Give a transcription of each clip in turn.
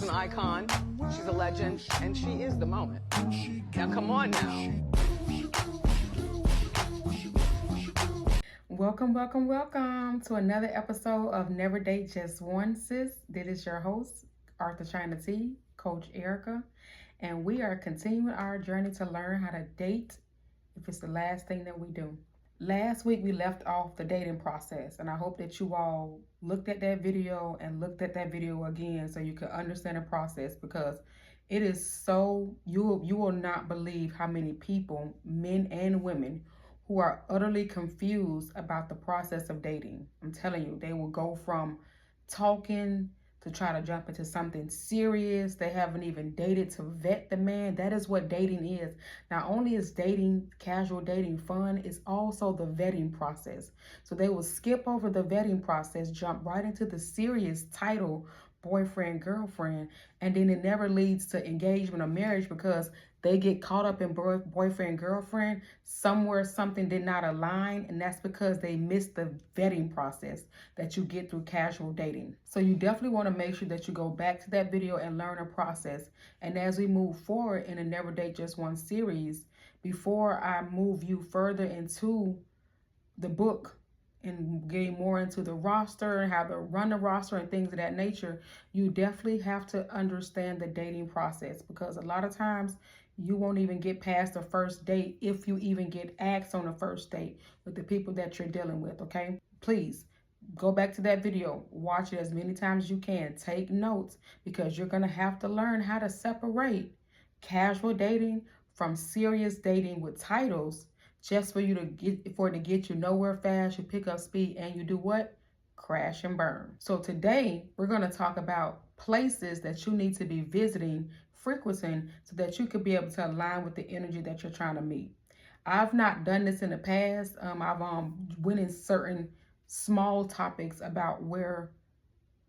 an icon, she's a legend, and she is the moment. Now come on now. Welcome to another episode of Never Date Just One, sis. This is your host, Arthur China T, Coach Erica, and we are continuing our journey to learn how to date if it's the last thing that we do. Last week we left off the dating process, and I hope that you all looked at that video and looked at that video again so you can understand the process, because it is so, you will not believe how many people, men and women, who are utterly confused about the process of dating. I'm telling you, they will go from talking to try to jump into something serious. They haven't even dated to vet the man. That is what dating is. Not only is dating, casual dating, fun, it's also the vetting process. So they will skip over the vetting process, jump right into the serious title, boyfriend, girlfriend, and then it never leads to engagement or marriage because they get caught up in boyfriend, girlfriend. Somewhere something did not align, and that's because they missed the vetting process that you get through casual dating. So you definitely want to make sure that you go back to that video and learn a process. And as we move forward in the Never Date Just One series, before I move you further into the book and getting more into the roster and how to run the roster and things of that nature, you definitely have to understand the dating process, because a lot of times you won't even get past the first date if you even get asked on the first date with the people that you're dealing with, okay? Please go back to that video, watch it as many times as you can, take notes, because you're going to have to learn how to separate casual dating from serious dating with titles, just for you to get you nowhere fast, you pick up speed, and you do what? Crash and burn. So today we're going to talk about places that you need to be visiting, frequenting, so that you could be able to align with the energy that you're trying to meet. I've not done this in the past. I've went in certain small topics about where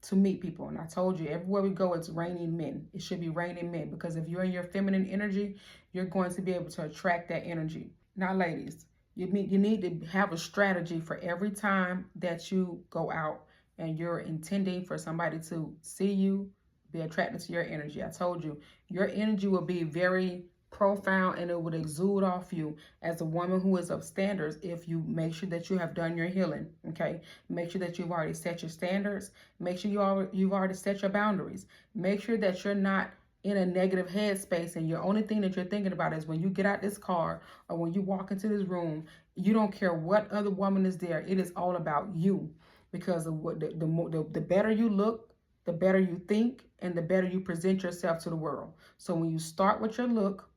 to meet people, and I told you everywhere we go it's raining men. It should be raining men, because if you're in your feminine energy, you're going to be able to attract that energy. Now, ladies, you need to have a strategy for every time that you go out and you're intending for somebody to see you, be attracted to your energy. I told you, your energy will be very profound and it would exude off you as a woman who is of standards if you make sure that you have done your healing, okay? Make sure that you've already set your standards. Make sure you've already set your boundaries. Make sure that you're not in a negative headspace and your only thing that you're thinking about is when you get out this car or when you walk into this room, you don't care what other woman is there. It is all about you, because of what the better you look, the better you think, and the better you present yourself to the world. So when you start with your look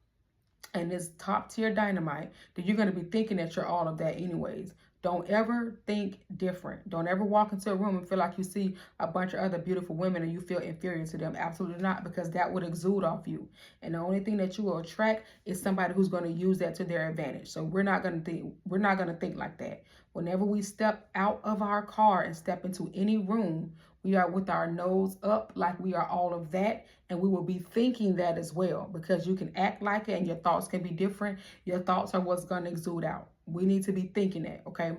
and this top tier dynamite, then you're going to be thinking that you're all of that anyways. Don't ever think different. Don't ever walk into a room and feel like you see a bunch of other beautiful women and you feel inferior to them. Absolutely not, because that would exude off you. And the only thing that you will attract is somebody who's going to use that to their advantage. So we're not going to think like that. Whenever we step out of our car and step into any room, we are with our nose up like we are all of that, and we will be thinking that as well, because you can act like it and your thoughts can be different. Your thoughts are what's going to exude out. We need to be thinking that, okay?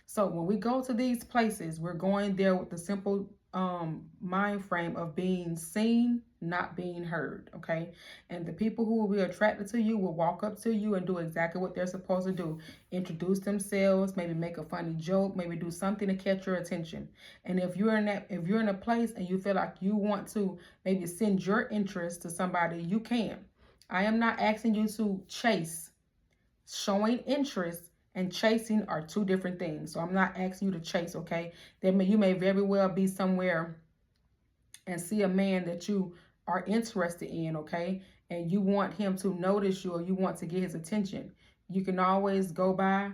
So when we go to these places, we're going there with the simple mind frame of being seen, not being heard, okay? And the people who will be attracted to you will walk up to you and do exactly what they're supposed to do. Introduce themselves, maybe make a funny joke, maybe do something to catch your attention. And if you're in a place and you feel like you want to maybe send your interest to somebody, you can. I am not asking you to chase. Showing interest and chasing are two different things. So I'm not asking you to chase, okay? You may very well be somewhere and see a man that you are interested in, okay? And you want him to notice you, or you want to get his attention. You can always go by,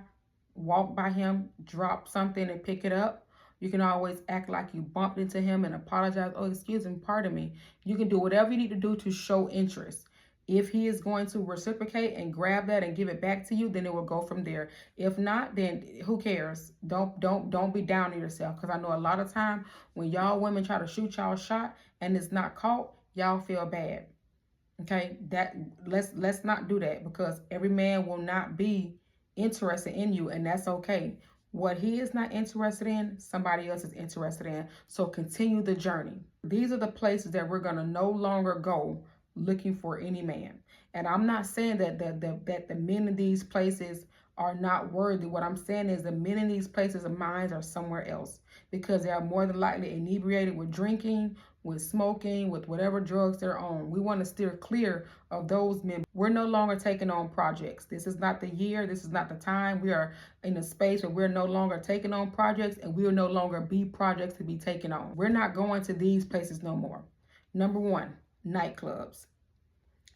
walk by him, drop something and pick it up. You can always act like you bumped into him and apologize. Oh, excuse me, pardon me. You can do whatever you need to do to show interest. If he is going to reciprocate and grab that and give it back to you, then it will go from there. If not, then who cares? Don't be down on yourself, because I know a lot of time when y'all women try to shoot y'all shot and it's not caught, y'all feel bad. Okay, let's not do that, because every man will not be interested in you, and that's okay. What he is not interested in, somebody else is interested in. So continue the journey. These are the places that we're going to no longer go looking for any man. And I'm not saying that the men in these places are not worthy. What I'm saying is the men in these places of minds are somewhere else, because they are more than likely inebriated with drinking, with smoking, with whatever drugs they're on. We want to steer clear of those men. We're no longer taking on projects. This is not the year. This is not the time. We are in a space where we're no longer taking on projects, and we will no longer be projects to be taken on. We're not going to these places no more. Number one, nightclubs.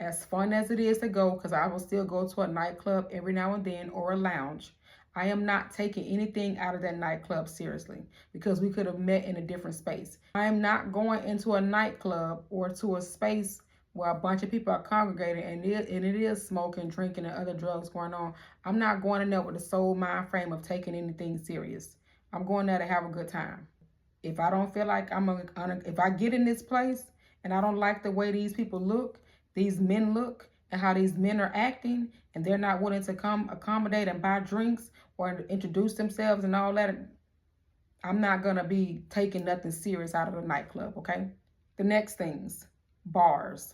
As fun as it is to go, because I will still go to a nightclub every now and then, or a lounge, I am not taking anything out of that nightclub seriously, because we could have met in a different space. I am not going into a nightclub or to a space where a bunch of people are congregating and it is smoking, drinking, and other drugs going on. I'm not going in there with the sole mind frame of taking anything serious. I'm going there to have a good time. If I don't feel like if I get in this place and I don't like the way these people look, these men look, and how these men are acting, and they're not willing to come accommodate and buy drinks or introduce themselves and all that, I'm not going to be taking nothing serious out of the nightclub, okay? The next things, bars.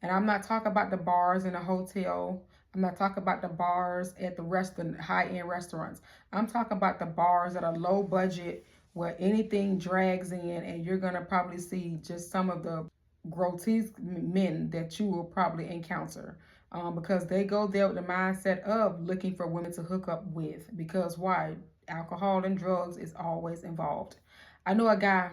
And I'm not talking about the bars in a hotel. I'm not talking about the bars at the high-end restaurants. I'm talking about the bars that are low budget, where anything drags in, and you're going to probably see just some of the grotesque men that you will probably encounter, because they go there with the mindset of looking for women to hook up with. Because why? Alcohol and drugs is always involved. I know a guy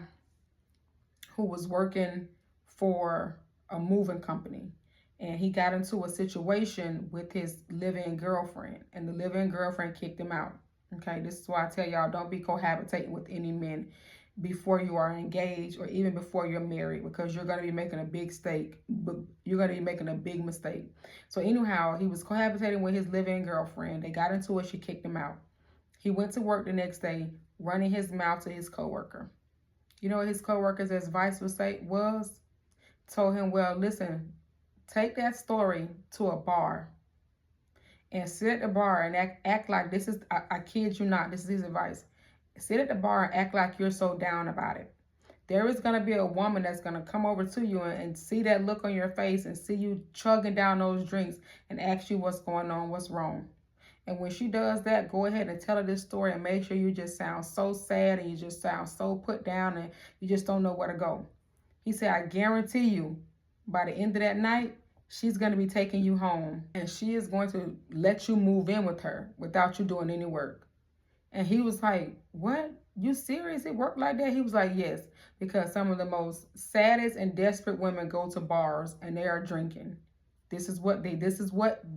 who was working for a moving company, and he got into a situation with his live-in girlfriend, and the live-in girlfriend kicked him out. Okay, this is why I tell y'all, don't be cohabitating with any men before you are engaged, or even before you're married, because you're going to be making a big mistake. You're going to be making a big mistake. So anyhow, he was cohabitating with his live-in girlfriend. They got into it. She kicked him out. He went to work the next day, running his mouth to his coworker. You know what his coworker's advice was? Told him, well, listen, take that story to a bar and sit at the bar and act like this is, I kid you not, this is his advice. Sit at the bar and act like you're so down about it. There is going to be a woman that's going to come over to you and see that look on your face and see you chugging down those drinks and ask you what's going on, what's wrong. And when she does that, go ahead and tell her this story, and make sure you just sound so sad and you just sound so put down and you just don't know where to go. He said, I guarantee you, by the end of that night, she's going to be taking you home, and she is going to let you move in with her without you doing any work. And he was like, what? You serious? It worked like that? He was like, yes, because some of the most saddest and desperate women go to bars and they are drinking. This is what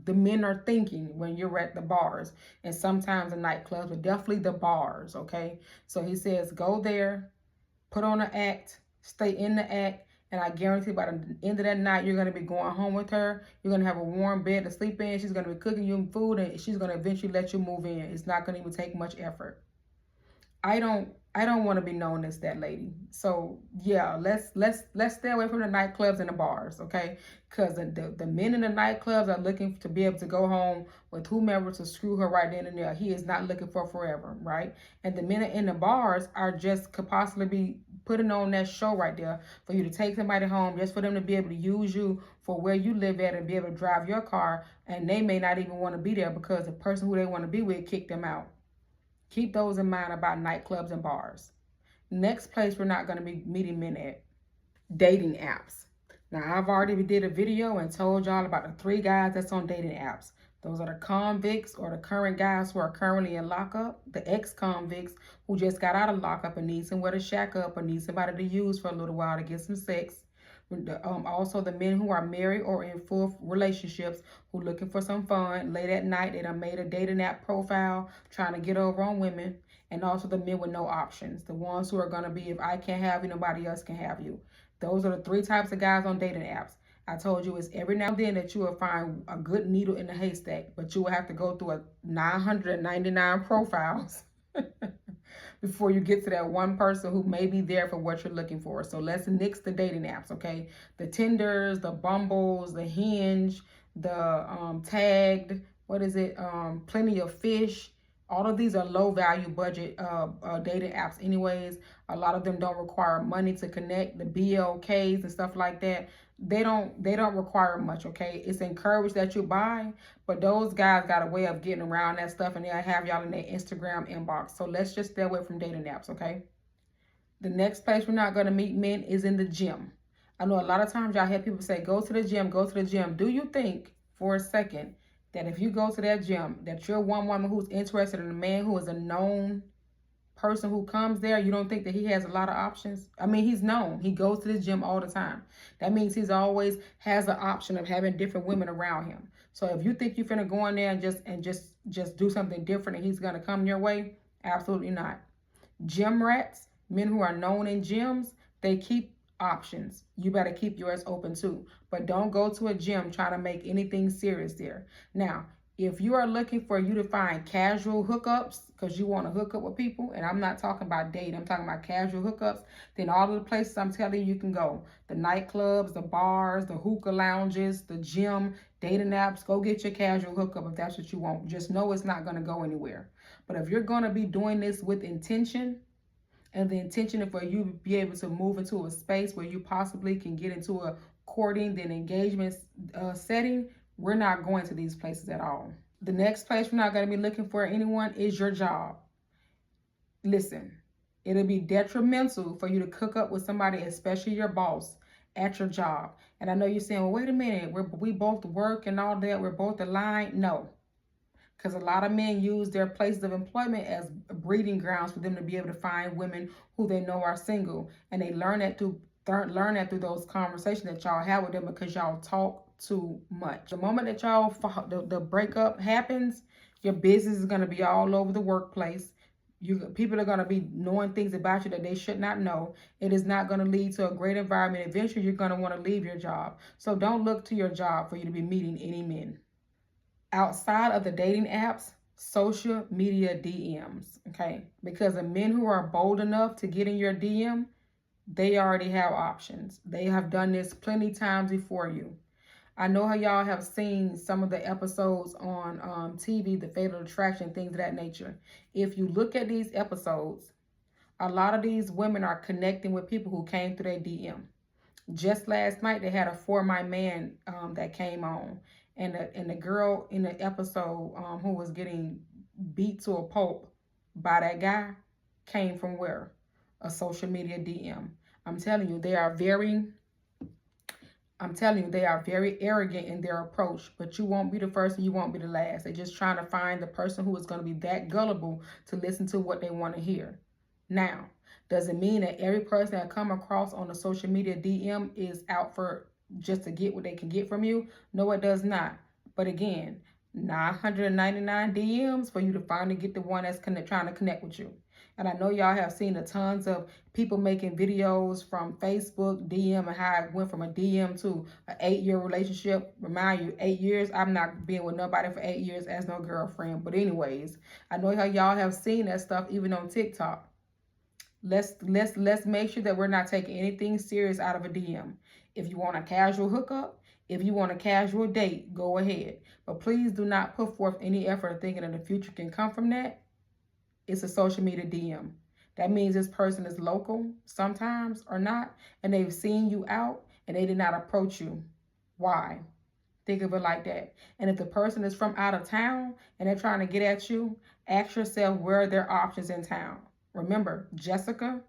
the men are thinking when you're at the bars, and sometimes the nightclubs, but definitely the bars, okay? So he says, go there, put on an act, stay in the act, and I guarantee by the end of that night, you're going to be going home with her. You're going to have a warm bed to sleep in. She's going to be cooking you food, and she's going to eventually let you move in. It's not going to even take much effort. I don't want to be known as that lady. So yeah, let's stay away from the nightclubs and the bars, okay? Because the men in the nightclubs are looking to be able to go home with whomever to screw her right then and there. He is not looking for forever, right? And the men in the bars are just could possibly be putting on that show right there for you to take somebody home, just for them to be able to use you for where you live at and be able to drive your car, and they may not even want to be there because the person who they want to be with kicked them out. Keep those in mind about nightclubs and bars. Next place we're not going to be meeting men at, dating apps. Now, I've already did a video and told y'all about the 3 guys that's on dating apps. Those are the convicts, or the current guys who are currently in lockup, the ex-convicts who just got out of lockup and need somewhere to shack up or need somebody to use for a little while to get some sex. Also the men who are married or in full relationships who looking for some fun late at night. They done made a dating app profile trying to get over on women. And also the men with no options, the ones who are going to be, if I can't have you, nobody else can have you. Those are the 3 types of guys on dating apps. I told you it's every now and then that you will find a good needle in the haystack, but you will have to go through 999 profiles before you get to that one person who may be there for what you're looking for. So let's nix the dating apps, okay? The Tinders, the Bumbles, the Hinge, the Tagged, Plenty of Fish, All of these are low value budget dating apps anyways. A lot of them don't require money to connect. The BLKs and stuff like that, they don't require much, okay? It's encouraged that you buy, but those guys got a way of getting around that stuff, and they'll have y'all in their Instagram inbox. So let's just stay away from dating apps, okay? The next place we're not going to meet men is in the gym. I know a lot of times y'all hear people say, go to the gym, go to the gym. Do you think for a second that if you go to that gym, that you're one woman who's interested in a man who is a known person who comes there, you don't think that he has a lot of options? I mean, he's known. He goes to the gym all the time. That means he's always has the option of having different women around him. So if you think you're finna go in there and just do something different and he's gonna come your way, absolutely not. Gym rats, men who are known in gyms, they keep options. You better keep yours open too. But don't go to a gym trying to make anything serious there. Now, if you are looking for you to find casual hookups because you want to hook up with people, and I'm not talking about dating, I'm talking about casual hookups, then all of the places I'm telling you can go. The nightclubs, the bars, the hookah lounges, the gym, dating apps, go get your casual hookup if that's what you want. Just know it's not going to go anywhere. But if you're going to be doing this with intention, and the intention is for you to be able to move into a space where you possibly can get into a courting, then engagement setting, we're not going to these places at all. The next place we're not going to be looking for anyone is your job. Listen, it'll be detrimental for you to cook up with somebody, especially your boss, at your job. And I know you're saying, well, wait a minute, we both work and all that, we're both aligned. No. Because a lot of men use their places of employment as breeding grounds for them to be able to find women who they know are single. And they learn that through those conversations that y'all have with them because y'all talk too much. The moment that y'all, the breakup happens, your business is going to be all over the workplace. People are going to be knowing things about you that they should not know. It is not going to lead to a great environment. Eventually, you're going to want to leave your job. So don't look to your job for you to be meeting any men. Outside of the dating apps, social media DMs, okay? Because the men who are bold enough to get in your DM, they already have options. They have done this plenty times before you. I know how y'all have seen some of the episodes on TV, The Fatal Attraction, things of that nature. If you look at these episodes, a lot of these women are connecting with people who came through their DM. Just last night, they had a For My Man that came on. And the girl in the episode who was getting beat to a pulp by that guy came from where? A social media DM. I'm telling you, they are very arrogant in their approach, but you won't be the first and you won't be the last. They're just trying to find the person who is going to be that gullible to listen to what they want to hear. Now, does it mean that every person that come across on a social media DM is out for just to get what they can get from you? No, it does not. But again, 999 DMs for you to finally get the one that's trying to connect with you. And I know y'all have seen a tons of people making videos from Facebook DM and how it went from a DM to an 8-year relationship. Remind you, 8 years, I'm not being with nobody for 8 years as no girlfriend. But anyways, I know how y'all have seen that stuff even on TikTok. Let's make sure that we're not taking anything serious out of a DM. If you want a casual hookup, if you want a casual date, go ahead. But please do not put forth any effort thinking that the future can come from that. It's a social media DM. That means this person is local sometimes or not, and they've seen you out and they did not approach you. Why? Think of it like that. And if the person is from out of town and they're trying to get at you, ask yourself where are their options in town. Remember, Jessica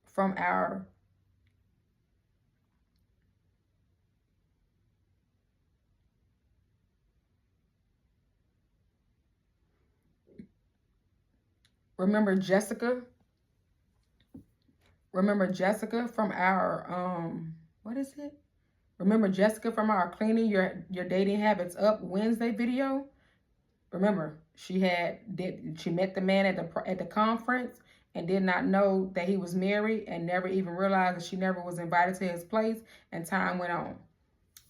from our Jessica from our what is it? Remember Jessica from our Cleaning Your Dating Habits Up Wednesday video? Remember, she met the man at the conference and did not know that he was married and never even realized that she never was invited to his place, and time went on.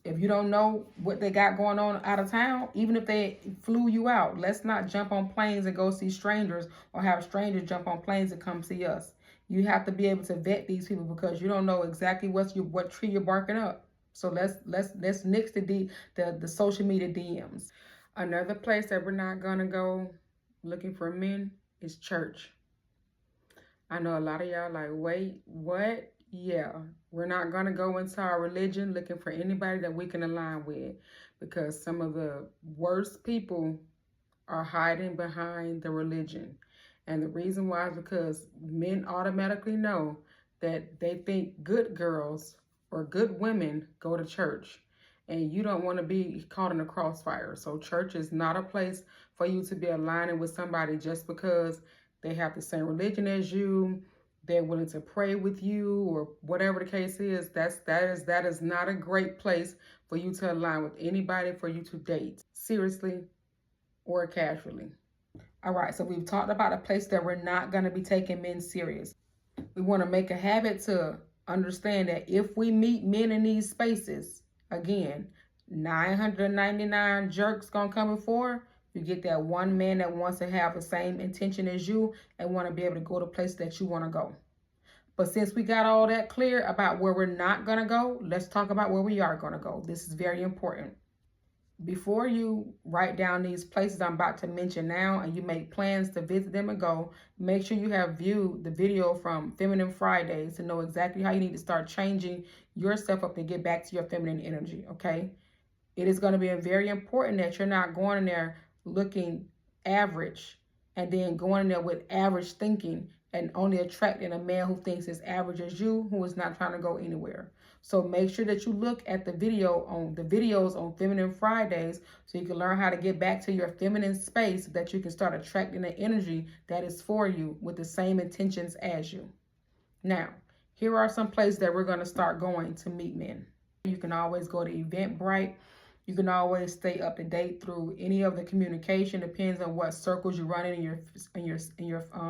If you don't know what they got going on out of town, even if they flew you out, let's not jump on planes and go see strangers or have strangers jump on planes and come see us. You have to be able to vet these people because you don't know exactly what tree you're barking up. So let's nix the social media DMs. Another place that we're not going to go looking for men is church. I know a lot of y'all like, wait, what? Yeah, we're not going to go into our religion looking for anybody that we can align with, because some of the worst people are hiding behind the religion. And the reason why is because men automatically know that they think good girls or good women go to church. And you don't want to be caught in a crossfire. So church is not a place for you to be aligning with somebody just because they have the same religion as you, they're willing to pray with you, or whatever the case is. That is not a great place for you to align with anybody, for you to date seriously or casually. All right, so we've talked about a place that we're not going to be taking men serious. We want to make a habit to understand that if we meet men in these spaces, again, 999 jerks gonna come before. You get that one man that wants to have the same intention as you and want to be able to go to places that you want to go. But since we got all that clear about where we're not going to go, let's talk about where we are going to go. This is very important. Before you write down these places I'm about to mention now and you make plans to visit them and go, make sure you have viewed the video from Feminine Fridays to know exactly how you need to start changing yourself up to get back to your feminine energy, okay? It is going to be very important that you're not going in there looking average and then going in there with average thinking and only attracting a man who thinks as average as you, who is not trying to go anywhere. So make sure that you look at the videos on Feminine Fridays so you can learn how to get back to your feminine space so that you can start attracting the energy that is for you with the same intentions as you. Now, here are some places that we're going to start going to meet men. You can always go to Eventbrite. You can always stay up to date through any of the communication. Depends on what circles you run in your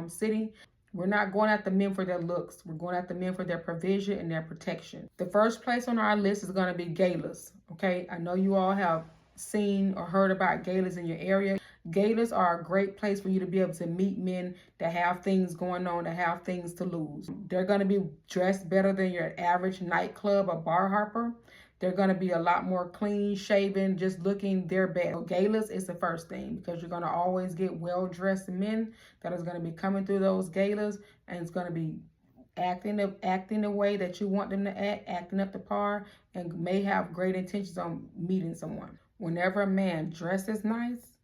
city. We're not going after men for their looks. We're going after men for their provision and their protection. The first place on our list is going to be galas. Okay, I know you all have seen or heard about galas in your area. Galas are a great place for you to be able to meet men that have things going on, that have things to lose. They're going to be dressed better than your average nightclub or bar hopper. They're going to be a lot more clean shaven, just looking their best. So galas is the first thing, because you're going to always get well-dressed men that is going to be coming through those galas, and it's going to be acting the way that you want them to act, acting up to par, and may have great intentions on meeting someone. Whenever a man dresses nice,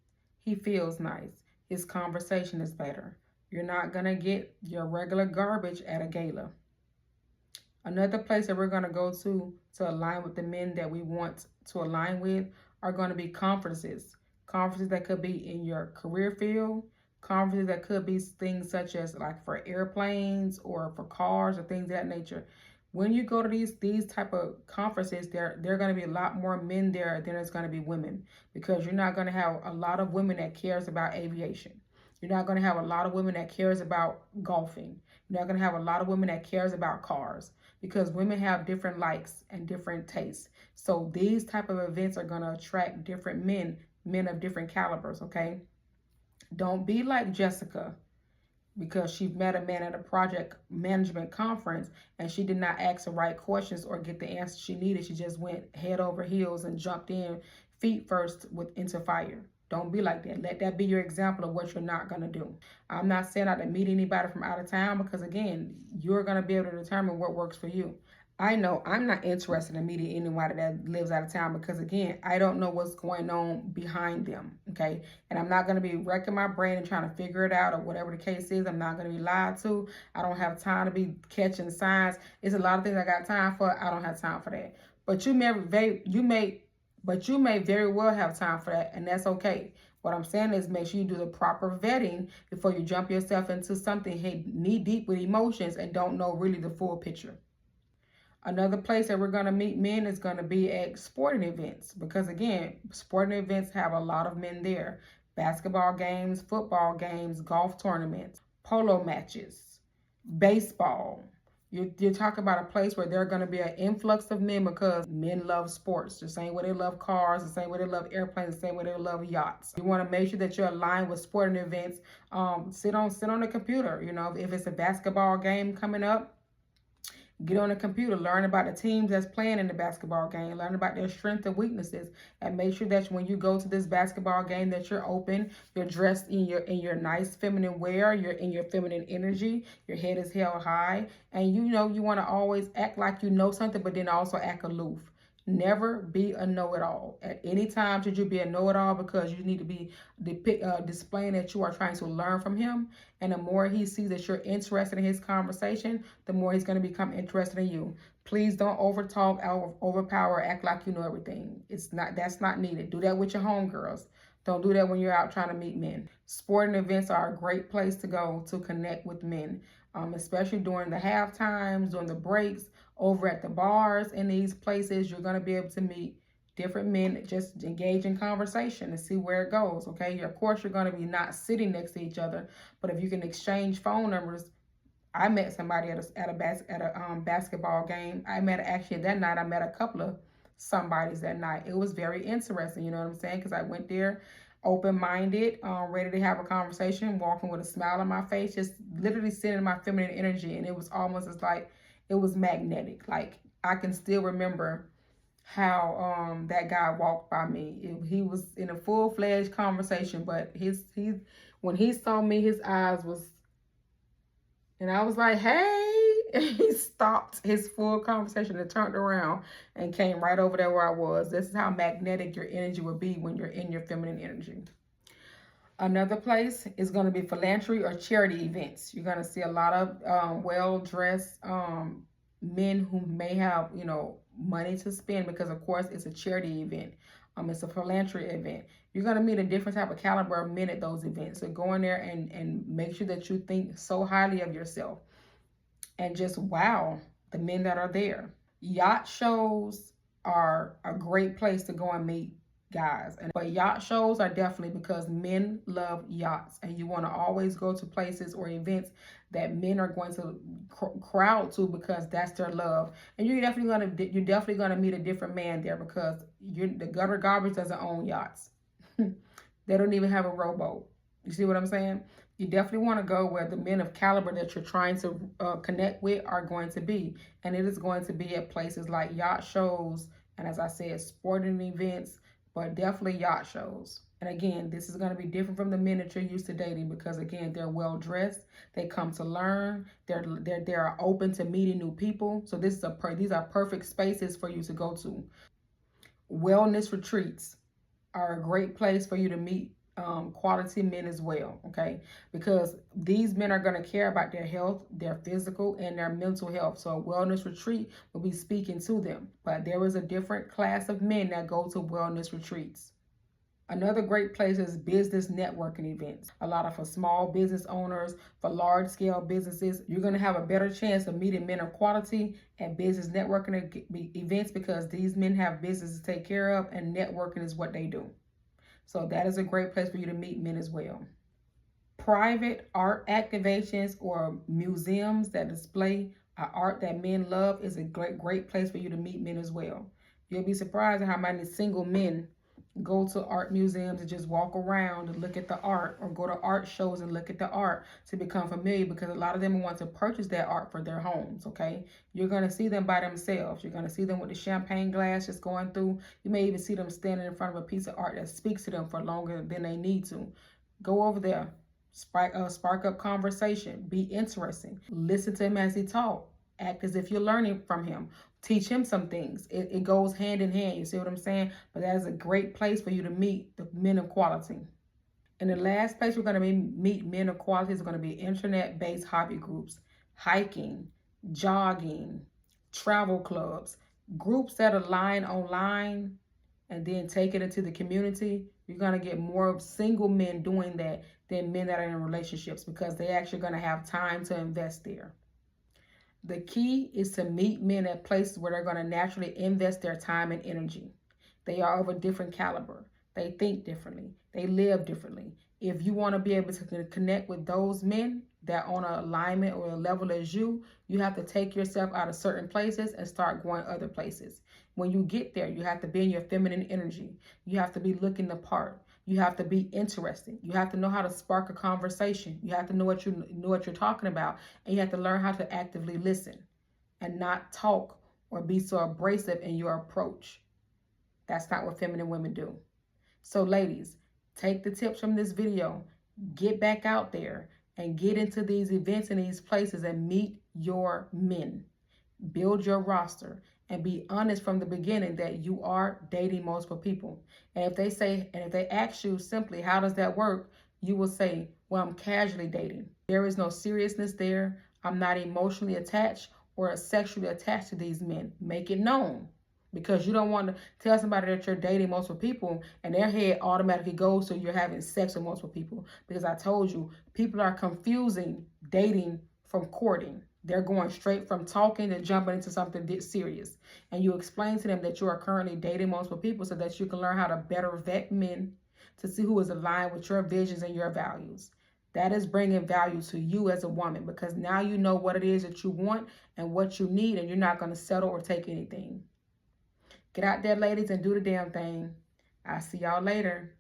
he feels nice. His conversation is better. You're not going to get your regular garbage at a gala. Another place that we're going to go to align with the men that we want to align with are going to be conferences. Conferences that could be in your career field. Conferences that could be things such as like for airplanes or for cars or things of that nature. When you go to these type of conferences, there are going to be a lot more men there than there's going to be women, because you're not going to have a lot of women that cares about aviation. You're not going to have a lot of women that cares about golfing. You're not going to have a lot of women that cares about cars, because women have different likes and different tastes. So these type of events are going to attract different men of different calibers, okay? Don't be like Jessica, because she met a man at a project management conference and she did not ask the right questions or get the answer she needed. She just went head over heels and jumped in feet first into fire. Don't be like that. Let that be your example of what you're not going to do. I'm not saying not to meet anybody from out of town, because again, you're going to be able to determine what works for you. I know I'm not interested in meeting anybody that lives out of town, because again, I don't know what's going on behind them, okay? And I'm not going to be wrecking my brain and trying to figure it out, or whatever the case is. I'm not going to be lied to. I don't have time to be catching signs. It's a lot of things I got time for. I don't have time for that. But you may very well have time for that, and that's okay. What I'm saying is, make sure you do the proper vetting before you jump yourself into something knee deep with emotions and don't know really the full picture. Another place that we're going to meet men is going to be at sporting events, because again, sporting events have a lot of men there. Basketball games, football games, golf tournaments, polo matches, baseball. You're talking about a place where there's going to be an influx of men, because men love sports the same way they love cars, the same way they love airplanes, the same way they love yachts. You want to make sure that you're aligned with sporting events. Sit on the computer. You know, if it's a basketball game coming up, Get on the computer, learn about the teams that's playing in the basketball game, learn about their strengths and weaknesses, and make sure that when you go to this basketball game that you're open, you're dressed in your nice feminine wear, you're in your feminine energy, your head is held high, and you want to always act like you know something, but then also act aloof. Never be a know-it-all. At any time should you be a know-it-all, because you need to be displaying that you are trying to learn from him. And the more he sees that you're interested in his conversation, the more he's going to become interested in you. Please don't overtalk, overpower, act like you know everything. That's not needed. Do that with your homegirls. Don't do that when you're out trying to meet men. Sporting events are a great place to go to connect with men, especially during the half times, during the breaks, over at the bars. In these places, you're going to be able to meet different men, just engage in conversation and see where it goes. Okay, of course, you're going to be not sitting next to each other, but if you can exchange phone numbers. I met somebody at a basketball game. Actually that night, I met a couple of somebodies that night. It was very interesting, you know what I'm saying? Because I went there open-minded, ready to have a conversation, walking with a smile on my face, just literally sitting in my feminine energy. And it was almost as like it was magnetic. Like, I can still remember how that guy walked by me. He was in a full-fledged conversation, but when he saw me, his eyes was, and I was like, hey. He stopped his full conversation and turned around and came right over there where I was. This is how magnetic your energy will be when you're in your feminine energy. Another place is going to be philanthropy or charity events. You're going to see a lot of well-dressed men who may have, money to spend, because of course it's a charity event. It's a philanthropy event. You're going to meet a different type of caliber of men at those events. So go in there and make sure that you think so highly of yourself and just wow the men that are there. Yacht shows are a great place to go and meet guys. But yacht shows are definitely because men love yachts, and you want to always go to places or events that men are going to crowd to, because that's their love. And you're definitely gonna meet a different man there, because the gutter garbage doesn't own yachts. They don't even have a rowboat. You see what I'm saying? You definitely want to go where the men of caliber that you're trying to connect with are going to be. And it is going to be at places like yacht shows, and as I said, sporting events, but definitely yacht shows. And again, this is going to be different from the men that you're used to dating, because again, they're well dressed, they come to learn, they're open to meeting new people. So these are perfect spaces for you to go to. Wellness retreats are a great place for you to meet quality men as well, okay? Because these men are going to care about their health, their physical, and their mental health. So a wellness retreat will be speaking to them. But there is a different class of men that go to wellness retreats. Another great place is business networking events. A lot of for small business owners, for large-scale businesses, you're going to have a better chance of meeting men of quality at business networking events, because these men have business to take care of, and networking is what they do. So that is a great place for you to meet men as well. Private art activations or museums that display art that men love is a great place for you to meet men as well. You'll be surprised at how many single men go to art museums and just walk around and look at the art, or go to art shows and look at the art to become familiar, because a lot of them want to purchase that art for their homes, okay? You're going to see them by themselves. You're going to see them with the champagne glass just going through. You may even see them standing in front of a piece of art that speaks to them for longer than they need to. Go over there, spark up conversation, be interesting, listen to him as he talks, act as if you're learning from him. Teach him some things. It goes hand in hand. You see what I'm saying? But that is a great place for you to meet the men of quality. And the last place we're going to meet men of quality is going to be internet-based hobby groups, hiking, jogging, travel clubs, groups that align online and then take it into the community. You're going to get more of single men doing that than men that are in relationships, because they're actually going to have time to invest there. The key is to meet men at places where they're going to naturally invest their time and energy. They are of a different caliber. They think differently. They live differently. If you want to be able to connect with those men that are on an alignment or a level as you have to take yourself out of certain places and start going other places. When you get there, you have to be in your feminine energy. You have to be looking the part. You have to be interesting. You have to know how to spark a conversation. You have to know what you're talking about, and you have to learn how to actively listen. and not talk or be so abrasive in your approach. That's not what feminine women do. So ladies, take the tips from this video, get back out there and get into these events and these places and meet your men. Build your roster and be honest from the beginning that you are dating multiple people. And if they ask you simply, how does that work? You will say, well, I'm casually dating. There is no seriousness there. I'm not emotionally attached or sexually attached to these men. Make it known. Because you don't want to tell somebody that you're dating multiple people and their head automatically goes to you're having sex with multiple people. Because I told you, people are confusing dating from courting. They're going straight from talking to jumping into something serious. And you explain to them that you are currently dating multiple people so that you can learn how to better vet men to see who is aligned with your visions and your values. That is bringing value to you as a woman because now you know what it is that you want and what you need, and you're not going to settle or take anything. Get out there, ladies, and do the damn thing. I'll see y'all later.